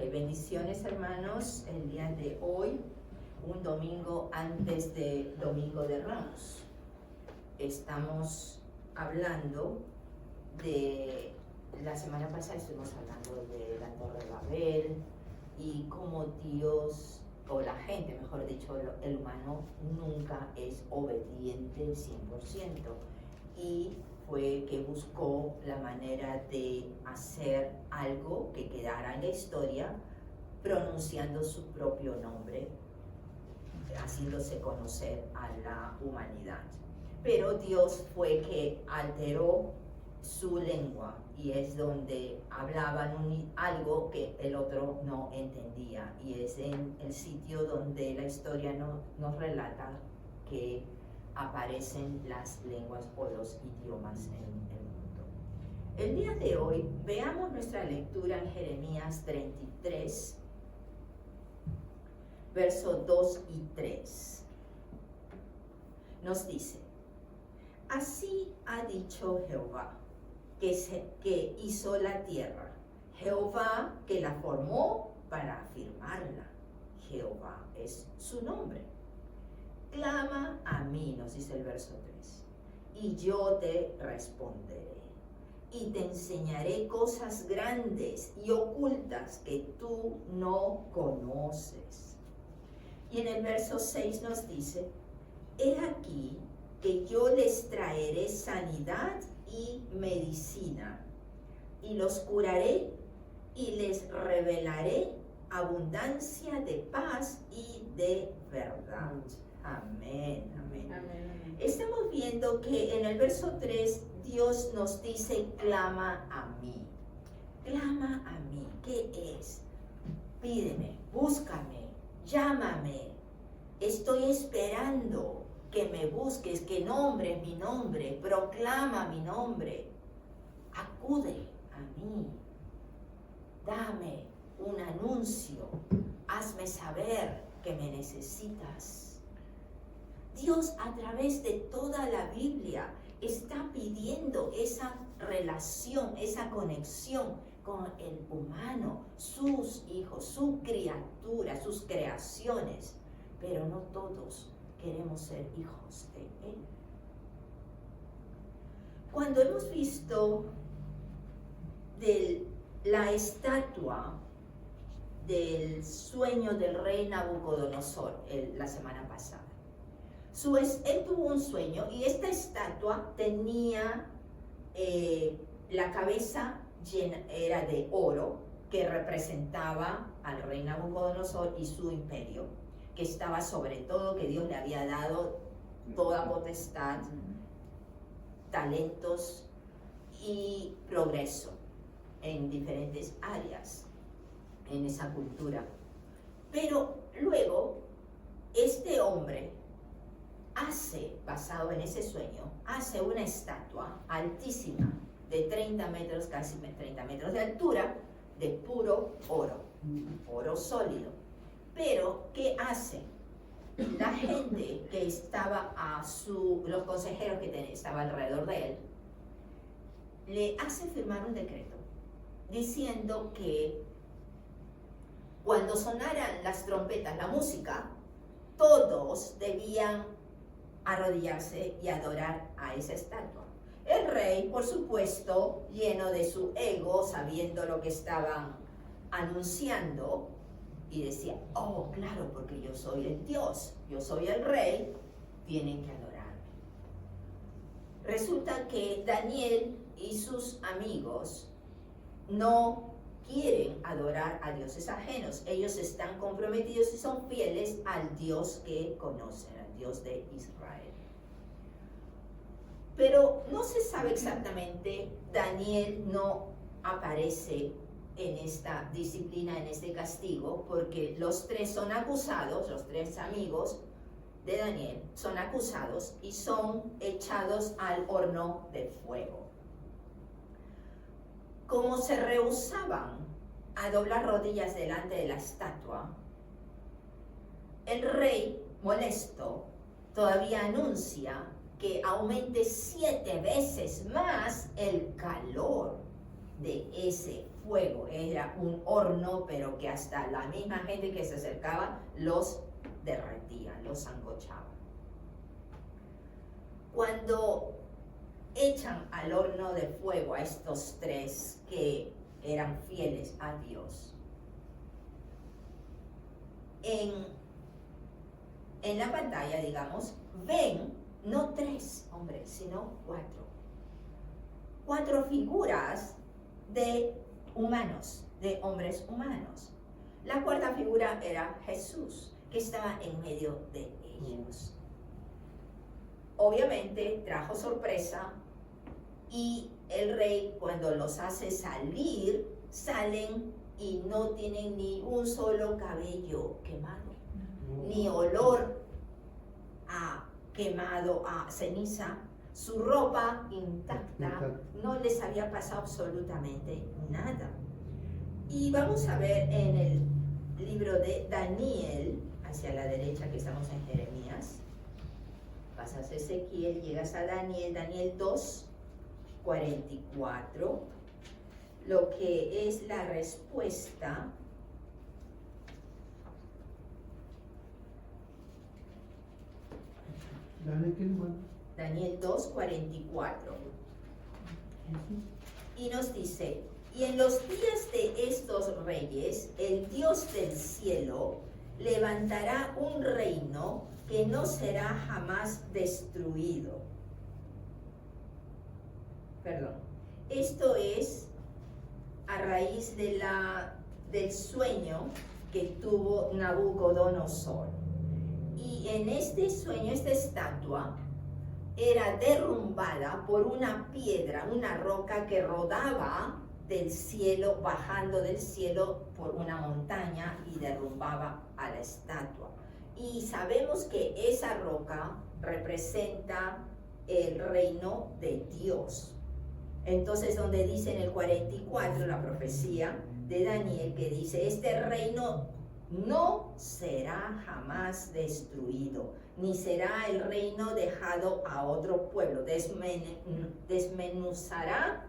Bendiciones hermanos, el día de hoy, un domingo antes de Domingo de Ramos. Estamos hablando de, la semana pasada estuvimos hablando de la Torre de Babel y cómo Dios, o la gente, mejor dicho, el humano nunca es obediente 100%. Y fue que buscó la manera de hacer algo que quedara en la historia, pronunciando su propio nombre, haciéndose conocer a la humanidad. Pero Dios fue que alteró su lengua y es donde hablaban algo que el otro no entendía, y es en el sitio donde la historia nos relata que aparecen las lenguas o los idiomas en el mundo. El día de hoy veamos nuestra lectura en Jeremías 33, versos 2 y 3. Nos dice: así ha dicho Jehová, que hizo la tierra, Jehová que la formó para afirmarla. Jehová es su nombre. Clama a mí, nos dice el verso 3, y yo te responderé, y te enseñaré cosas grandes y ocultas que tú no conoces. Y en el verso 6 nos dice: he aquí que yo les traeré sanidad y medicina, y los curaré y les revelaré abundancia de paz y de verdad. Amén, amén. Amén. Estamos viendo que en el verso 3 Dios nos dice: clama a mí. Clama a mí. ¿Qué es? Pídeme, búscame, llámame. Estoy esperando que me busques, que nombres mi nombre, proclama mi nombre. Acude a mí. Dame un anuncio. Hazme saber que me necesitas. Dios, a través de toda la Biblia, está pidiendo esa relación, esa conexión con el humano, sus hijos, su criatura, sus creaciones. Pero no todos queremos ser hijos de Él. Cuando hemos visto la estatua del sueño del rey Nabucodonosor la semana pasada, él tuvo un sueño y esta estatua tenía la cabeza llena, era de oro, que representaba al rey Nabucodonosor y su imperio, que estaba sobre todo, que Dios le había dado toda potestad, talentos y progreso en diferentes áreas en esa cultura. Pero luego este hombre basado en ese sueño, hace una estatua altísima de 30 metros, casi 30 metros de altura, de puro oro, oro sólido. Pero, ¿qué hace? La gente que estaba los consejeros que estaba alrededor de él, le hace firmar un decreto diciendo que cuando sonaran las trompetas, la música, todos debían arrodillarse y adorar a esa estatua. El rey, por supuesto, lleno de su ego, sabiendo lo que estaban anunciando, y decía: oh, claro, porque yo soy el Dios, yo soy el rey, tienen que adorarme. Resulta que Daniel y sus amigos no quieren adorar a dioses ajenos. Ellos están comprometidos y son fieles al Dios que conocen, al Dios de Israel. Pero no se sabe exactamente, Daniel no aparece en esta disciplina, en este castigo, porque los tres son acusados, los tres amigos de Daniel son acusados y son echados al horno de fuego. Como se rehusaban a doblar rodillas delante de la estatua, el rey, molesto, todavía anuncia que aumente 7 veces más el calor de ese fuego, era un horno, pero que hasta la misma gente que se acercaba los derretía, los sancochaba. Cuando echan al horno de fuego a estos tres que eran fieles a Dios, en la pantalla, digamos, ven no 3 hombres, sino 4. 4 figuras de humanos, de hombres humanos. La cuarta figura era Jesús, que estaba en medio de ellos. Obviamente trajo sorpresa, y el rey, cuando los hace salir, salen y no tienen ni un solo cabello quemado, ni olor a quemado, a ceniza. Su ropa intacta, no les había pasado absolutamente nada. Y vamos a ver en el libro de Daniel, hacia la derecha, que estamos en Jeremías, pasas a Ezequiel, llegas a Daniel, Daniel 2:44, lo que es la respuesta Daniel 2:44, y nos dice: y en los días de estos reyes, el Dios del cielo levantará un reino que no será jamás destruido. Perdón. Esto es a raíz del sueño que tuvo Nabucodonosor. Y en este sueño, esta estatua era derrumbada por una piedra, una roca que rodaba del cielo, bajando del cielo por una montaña, y derrumbaba a la estatua. Y sabemos que esa roca representa el reino de Dios. Entonces, donde dice en el 44 la profecía de Daniel, que dice: este reino no será jamás destruido, ni será el reino dejado a otro pueblo. Desmenuzará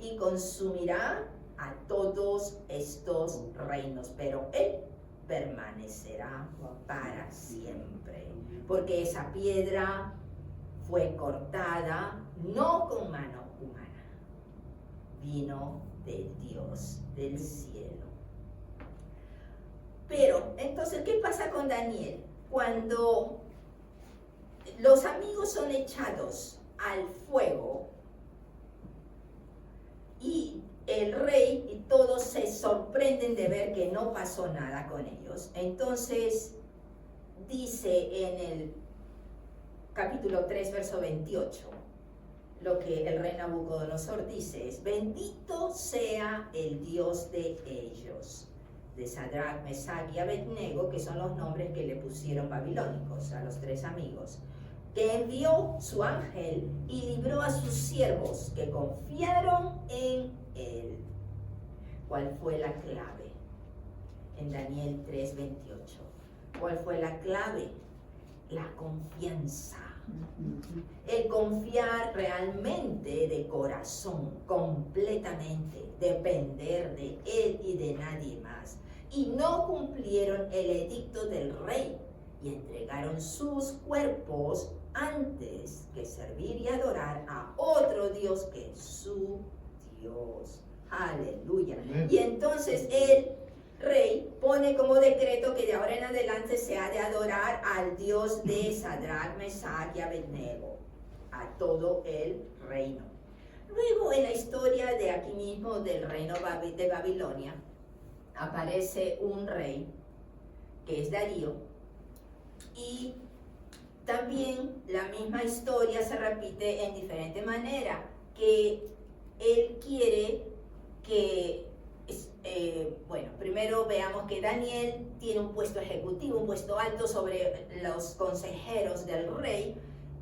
y consumirá a todos estos reinos, pero él permanecerá para siempre, porque esa piedra fue cortada no con mano humana, vino de Dios del cielo. Pero entonces, ¿qué pasa con Daniel? Cuando los amigos son echados al fuego y el rey y todos se sorprenden de ver que no pasó nada con ellos, entonces dice en el capítulo 3, verso 28, lo que el rey Nabucodonosor dice es: bendito sea el Dios de ellos, de Sadrach, Mesach y Abednego, que son los nombres que le pusieron babilónicos a los tres amigos, que envió su ángel y libró a sus siervos que confiaron en él. ¿Cuál fue la clave? En Daniel 3:28. ¿Cuál fue la clave? La confianza. El confiar realmente de corazón, completamente, depender de él y de nadie más. Y no cumplieron el edicto del rey y entregaron sus cuerpos antes que servir y adorar a otro Dios que su Dios. Aleluya. Y entonces el rey pone como decreto que de ahora en adelante se ha de adorar al Dios de Sadrach, Mesach y Abednego, a todo el reino. Luego, en la historia de aquí mismo del reino de Babilonia, aparece un rey que es Darío, y también la misma historia se repite en diferente manera, que él quiere que primero veamos que Daniel tiene un puesto ejecutivo, un puesto alto sobre los consejeros del rey,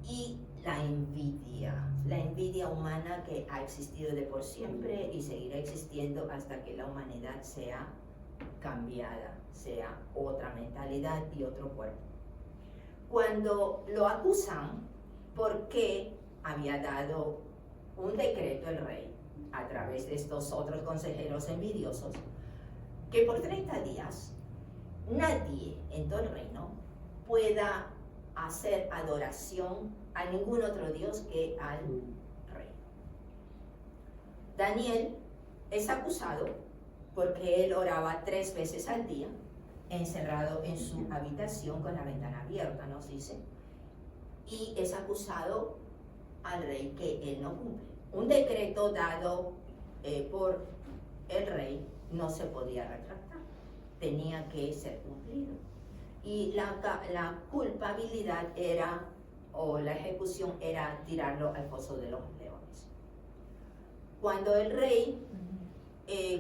y la envidia humana que ha existido de por siempre y seguirá existiendo hasta que la humanidad sea cambiada, sea otra mentalidad y otro cuerpo. Cuando lo acusan porque había dado un decreto el rey a través de estos otros consejeros envidiosos, que por 30 días nadie en todo el reino pueda hacer adoración a ningún otro Dios que al rey. Daniel es acusado porque él oraba 3 veces al día, encerrado en su habitación con la ventana abierta, nos dice, y es acusado al rey que él no cumple. Un decreto dado por el rey no se podía retractar, tenía que ser cumplido. Y la culpabilidad era, o la ejecución era tirarlo al foso de los leones. Cuando el rey,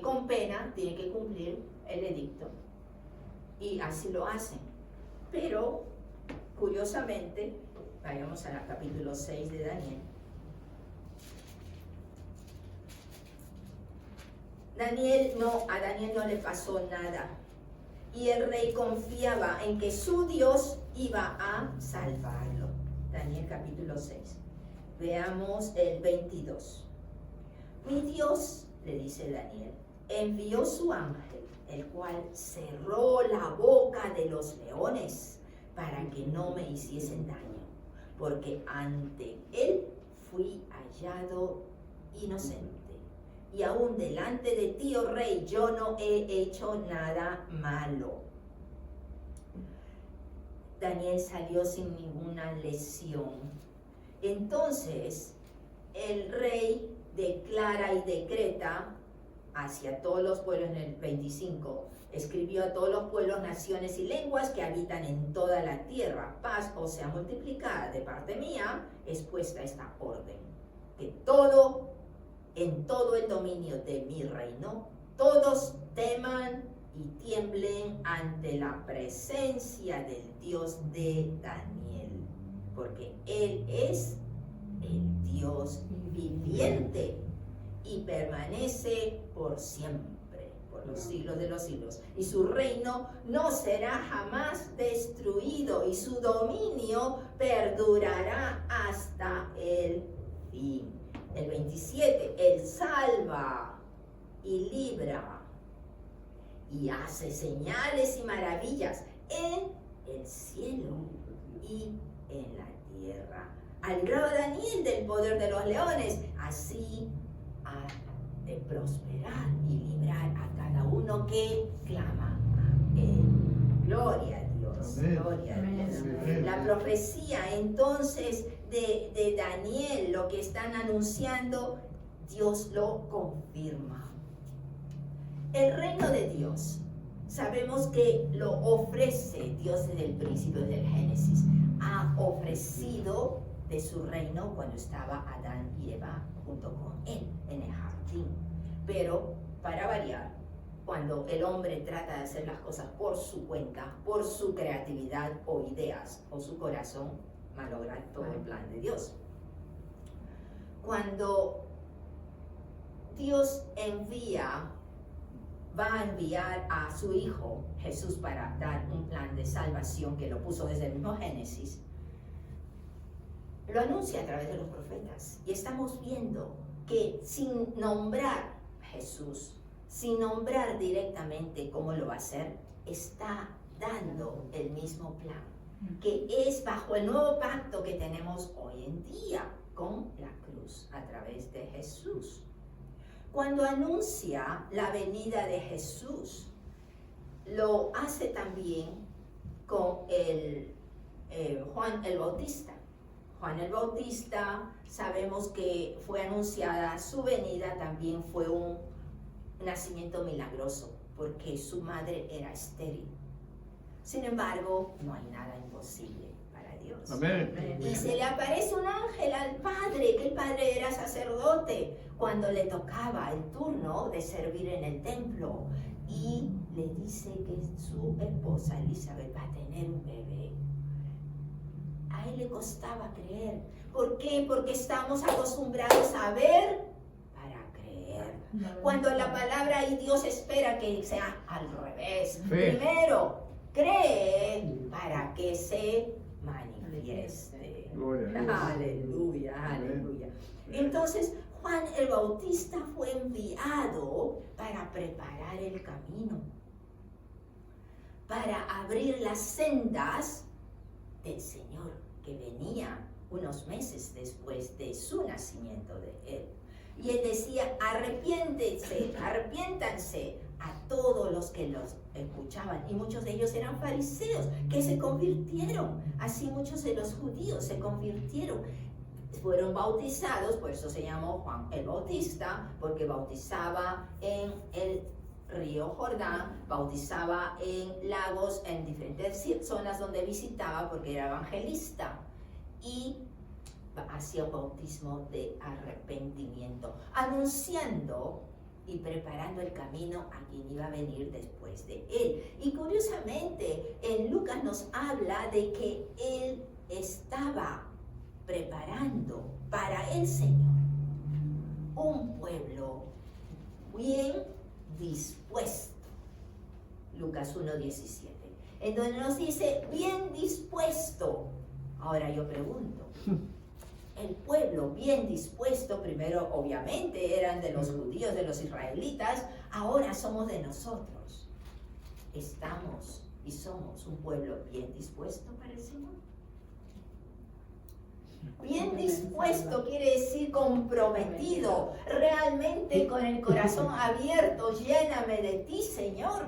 con pena, tiene que cumplir el edicto, y así lo hacen. Pero, curiosamente, vayamos al capítulo 6 de Daniel. A Daniel no le pasó nada, y el rey confiaba en que su Dios iba a salvarlo. Daniel capítulo 6. Veamos el 22. Mi Dios, le dice Daniel, envió su ángel, el cual cerró la boca de los leones para que no me hiciesen daño, porque ante él fui hallado inocente. Y aún delante de ti, oh rey, yo no he hecho nada malo. Daniel salió sin ninguna lesión. Entonces, el rey declara y decreta hacia todos los pueblos, en el 25, escribió a todos los pueblos, naciones y lenguas que habitan en toda la tierra, paz o sea multiplicada de parte mía, es puesta esta orden, que en todo el dominio de mi reino, todos teman y tiemblen ante la presencia del Dios de Daniel, porque Él es el Dios viviente y permanece por siempre, por los siglos de los siglos. Y su reino no será jamás destruido, y su dominio perdurará hasta el fin. El 27, Él salva y libra y hace señales y maravillas en el cielo y en la tierra. Al librado a Daniel del poder de los leones, así ha de prosperar y librar a cada uno que clama a Él. Gloria a Dios, gloria a Dios. La profecía entonces de Daniel, lo que están anunciando, Dios lo confirma. El reino de Dios, sabemos que lo ofrece Dios desde el principio del Génesis. Ha ofrecido de su reino cuando estaba Adán y Eva junto con él en el jardín. Pero, para variar, cuando el hombre trata de hacer las cosas por su cuenta, por su creatividad o ideas o su corazón, malograr todo el plan de Dios. Cuando Dios va a enviar a su Hijo Jesús para dar un plan de salvación que lo puso desde el mismo Génesis, lo anuncia a través de los profetas. Y estamos viendo que sin nombrar a Jesús, sin nombrar directamente cómo lo va a hacer, está dando el mismo plan, que es bajo el nuevo pacto que tenemos hoy en día con la cruz a través de Jesús. Cuando anuncia la venida de Jesús, lo hace también con Juan el Bautista. Juan el Bautista, sabemos que fue anunciada su venida, también fue un nacimiento milagroso, porque su madre era estéril. Sin embargo, no hay nada imposible para Dios. Amén. Y se le aparece un ángel al padre, que el padre era sacerdote, cuando le tocaba el turno de servir en el templo, y le dice que su esposa Elizabeth va a tener un bebé. A él le costaba creer. ¿Por qué? Porque estamos acostumbrados a ver para creer. Cuando la palabra y Dios espera que sea al revés. Primero, cree para que se manifieste. Aleluya, aleluya. Entonces, Juan el Bautista fue enviado para preparar el camino, para abrir las sendas del Señor, que venía unos meses después de su nacimiento de él. Y él decía, arrepiéntanse a todos los que los escuchaban. Y muchos de ellos eran fariseos que se convirtieron. Así muchos de los judíos se convirtieron. Fueron bautizados, por eso se llamó Juan el Bautista, porque bautizaba en el río Jordán, bautizaba en lagos, en diferentes zonas donde visitaba, porque era evangelista. Y hacía un bautismo de arrepentimiento, anunciando y preparando el camino a quien iba a venir después de él. Y curiosamente, en Lucas nos habla de que él estaba preparando para el Señor un pueblo bien dispuesto. Lucas 1:17, en donde nos dice bien dispuesto. Ahora yo pregunto, el pueblo bien dispuesto, primero obviamente eran de los judíos, de los israelitas, ahora somos de nosotros. ¿Estamos y somos un pueblo bien dispuesto para el Señor? Bien dispuesto quiere decir comprometido, realmente con el corazón abierto, lléname de ti, Señor.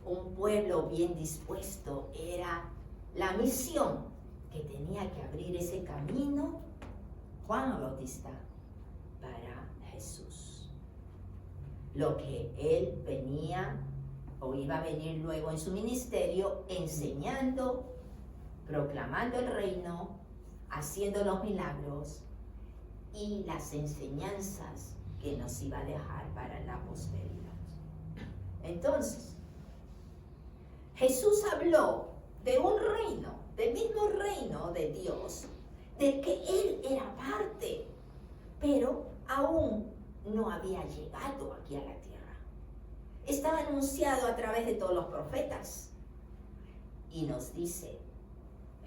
Un pueblo bien dispuesto era la misión que tenía que abrir ese camino Juan el Bautista para Jesús. Lo que él venía o iba a venir luego en su ministerio, enseñando, proclamando el reino, haciendo los milagros y las enseñanzas que nos iba a dejar para la posteridad. Entonces, Jesús habló de un reino, del mismo reino de Dios, del que él era parte, pero aún no había llegado aquí a la tierra. Estaba anunciado a través de todos los profetas. Y nos dice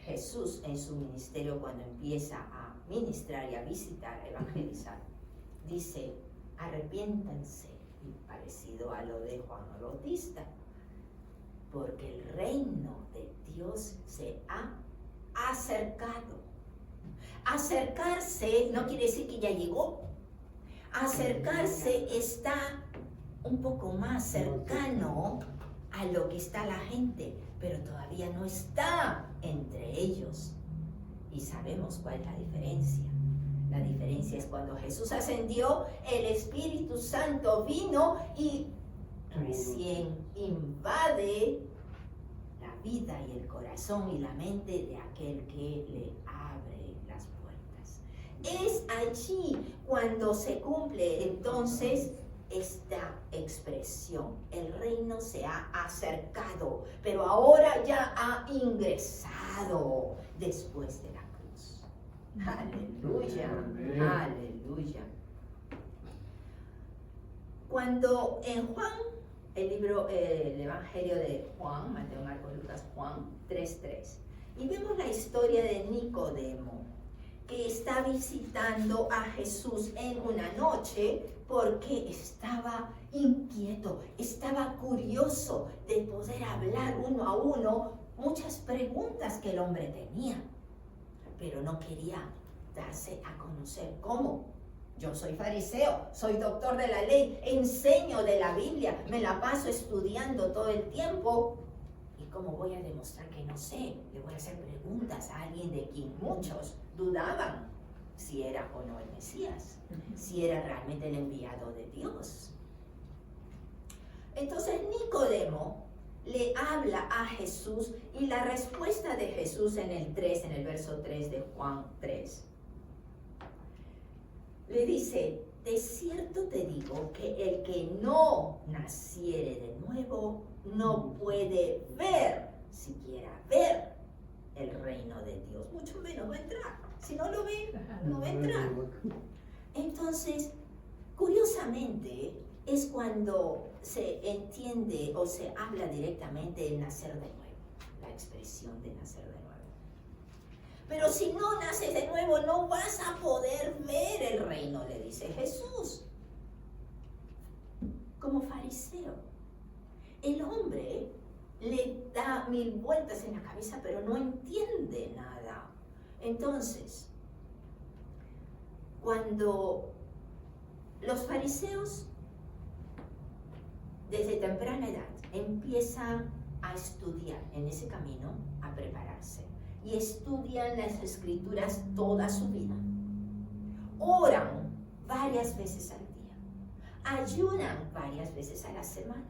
Jesús en su ministerio, cuando empieza a ministrar y a visitar, a evangelizar, dice, arrepiéntanse, y parecido a lo de Juan el Bautista, porque el reino de Dios se ha acercado. Acercarse no quiere decir que ya llegó. Acercarse está un poco más cercano a lo que está la gente, pero todavía no está entre ellos. Y sabemos cuál es la diferencia. La diferencia es cuando Jesús ascendió, el Espíritu Santo vino y recién invade la vida y el corazón y la mente de aquel que le abre las puertas. Es allí cuando se cumple entonces esta expresión. El reino se ha acercado, pero ahora ya ha ingresado después de la cruz. Aleluya, aleluya. Cuando en Juan, el Evangelio de Juan, Mateo, Marcos, Lucas, Juan 3:3, y vemos la historia de Nicodemo, que está visitando a Jesús en una noche porque estaba inquieto, estaba curioso de poder hablar uno a uno muchas preguntas que el hombre tenía, pero no quería darse a conocer. ¿Cómo? Yo soy fariseo, soy doctor de la ley, enseño de la Biblia, me la paso estudiando todo el tiempo. ¿Y cómo voy a demostrar que no sé? Le voy a hacer preguntas a alguien de quien muchos dudaban si era o no el Mesías, si era realmente el enviado de Dios. Entonces Nicodemo le habla a Jesús y la respuesta de Jesús en el verso 3 de Juan 3. Le dice, de cierto te digo que el que no naciere de nuevo no puede ver, siquiera ver el reino de Dios, mucho menos va a entrar. Si no lo ve, no va a entrar. Entonces, curiosamente, es cuando se entiende o se habla directamente de nacer de nuevo, la expresión de nacer de nuevo. Pero si no naces de nuevo, no vas a poder ver el reino, le dice Jesús. Como fariseo, el hombre le da 1000 vueltas en la cabeza, pero no entiende nada. Entonces, cuando los fariseos, desde temprana edad, empiezan a estudiar en ese camino, a prepararse, y estudian las escrituras toda su vida, oran varias veces al día, ayunan varias veces a la semana,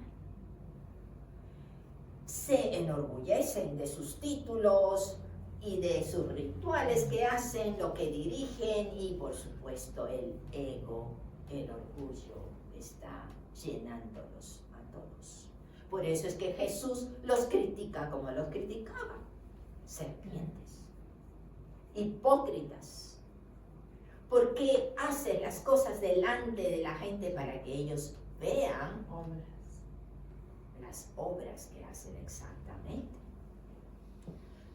se enorgullecen de sus títulos y de sus rituales que hacen, lo que dirigen, y por supuesto el ego, el orgullo está llenándolos a todos. Por eso es que Jesús los critica como los criticaba: serpientes, hipócritas, porque hacen las cosas delante de la gente para que ellos vean las obras que hacen exactamente.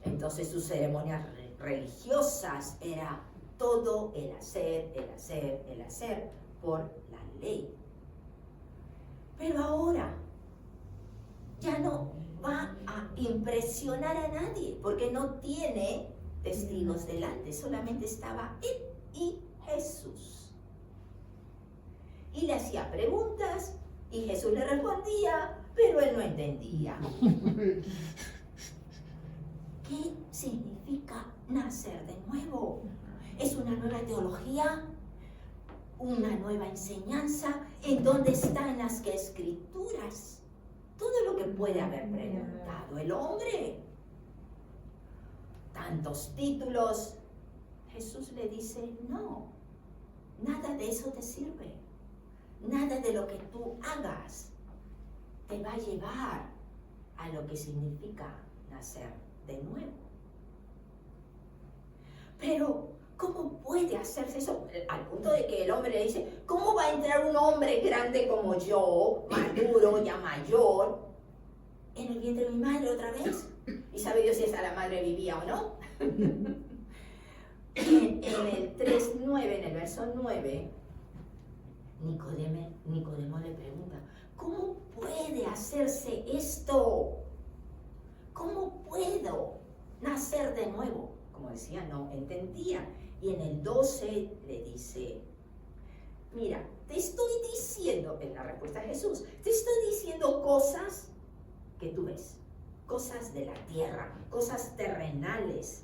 Entonces sus ceremonias religiosas era todo el hacer por la ley. Pero ahora ya no va a impresionar a nadie, porque no tiene testigos delante, solamente estaba él y Jesús. Y le hacía preguntas y Jesús le respondía, pero él no entendía. ¿Qué significa nacer de nuevo? ¿Es una nueva teología? ¿Una nueva enseñanza? ¿En dónde están las escrituras? Todo lo que puede haber preguntado el hombre. Tantos títulos. Jesús le dice, no, nada de eso te sirve. Nada de lo que tú hagas te va a llevar a lo que significa nacer de nuevo. Pero, ¿cómo puede hacerse eso? Al punto de que el hombre le dice, ¿cómo va a entrar un hombre grande como yo, maduro, ya mayor, en el vientre de mi madre otra vez? Y sabe Dios si esa la madre vivía o no. En el 3:9, en el verso 9, Nicodemo le pregunta, ¿cómo puede hacerse esto? ¿Cómo puedo nacer de nuevo? Como decía, no entendía. Y en el 12 le dice, mira, te estoy diciendo, en la respuesta de Jesús, te estoy diciendo cosas que tú ves, cosas de la tierra, cosas terrenales,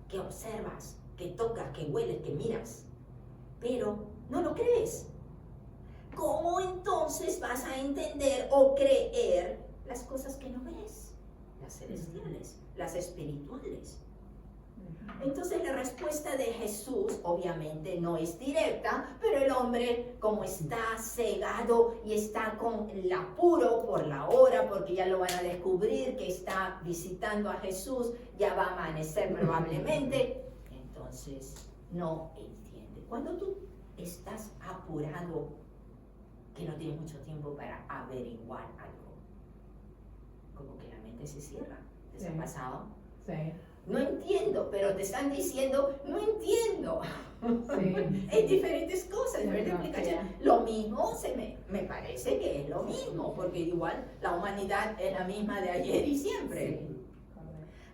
que observas, que tocas, que hueles, que miras, pero no lo crees. ¿Cómo entonces vas a entender o creer las cosas que no ves? Las celestiales, las espirituales. Entonces la respuesta de Jesús obviamente no es directa, pero el hombre, como está cegado y está con el apuro por la hora, porque ya lo van a descubrir que está visitando a Jesús, ya va a amanecer probablemente, entonces no entiende. Cuando tú estás apurado, que no tienes mucho tiempo para averiguar algo, como que la mente se cierra. ¿Les ha pasado? Sí. No entiendo, pero te están diciendo, no entiendo. Sí. Es diferentes cosas, diferentes explicaciones. Lo mismo me parece que es lo mismo, porque igual la humanidad es la misma de ayer y siempre. Sí.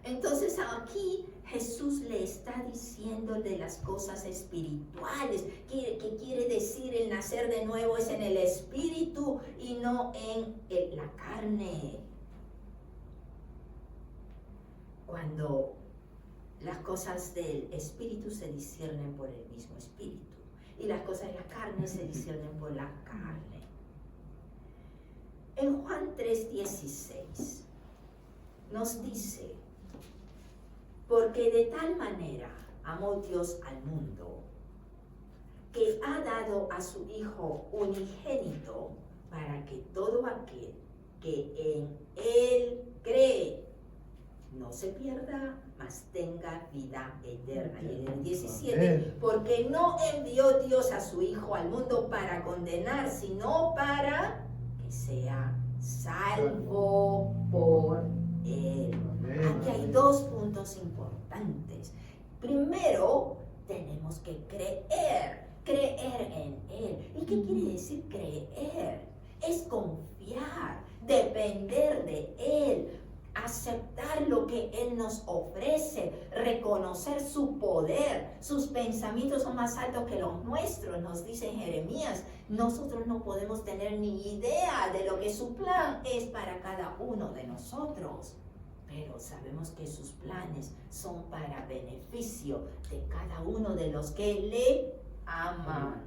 Entonces aquí Jesús le está diciendo de las cosas espirituales, que quiere decir el nacer de nuevo es en el espíritu y no en la carne. Cuando las cosas del espíritu se disciernen por el mismo espíritu y las cosas de la carne se disciernen por la carne. En Juan 3:16 nos dice, porque de tal manera amó Dios al mundo, que ha dado a su Hijo unigénito, para que todo aquel que en Él cree no se pierda, mas tenga vida eterna. Y en el 17, porque no envió Dios a su Hijo al mundo para condenar, sino para que sea salvo por Él. Aquí hay dos puntos importantes. Primero tenemos que creer en Él. ¿Y qué quiere decir creer? Es confiar, depender de Él, aceptar lo que Él nos ofrece, reconocer su poder. Sus pensamientos son más altos que los nuestros, nos dice Jeremías. Nosotros no podemos tener ni idea de lo que su plan es para cada uno de nosotros. Pero sabemos que sus planes son para beneficio de cada uno de los que le aman,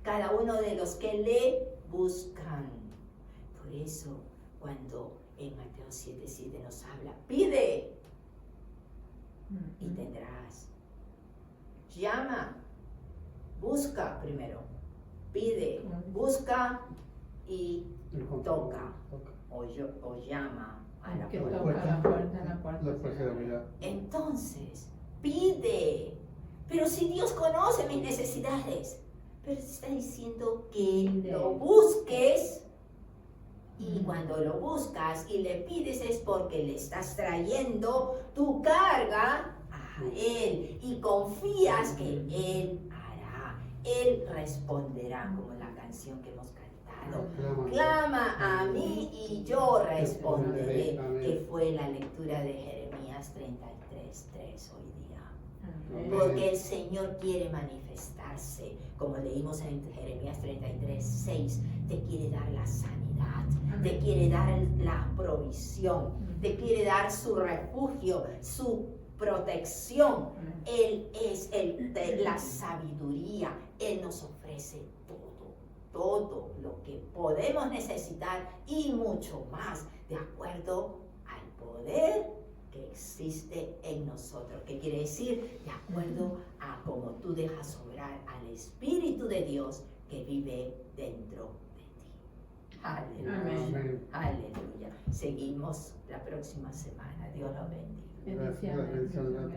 cada uno de los que le buscan. Por eso, cuando en Mateo 7:7 nos habla, pide y tendrás. Llama, busca primero, pide, busca y toca o llama a la puerta. Entonces, pide. Pero si Dios conoce mis necesidades, pero está diciendo que lo busques. Y cuando lo buscas y le pides es porque le estás trayendo tu carga a Él y confías que Él hará. Él responderá, como la canción que hemos cantado. Clama a mí y yo responderé, que fue la lectura de Jeremías 33:3 hoy día. Porque el Señor quiere manifestarse, como leímos en Jeremías 33:6, te quiere dar la sanidad, te quiere dar la provisión, te quiere dar su refugio, su protección. Él es la sabiduría. Él nos ofrece todo lo que podemos necesitar y mucho más, de acuerdo al poder que existe en nosotros. ¿Qué quiere decir? De acuerdo a cómo tú dejas obrar al Espíritu de Dios que vive dentro de ti. Aleluya. Aleluya. Seguimos la próxima semana. Dios los bendiga. Bendiciones.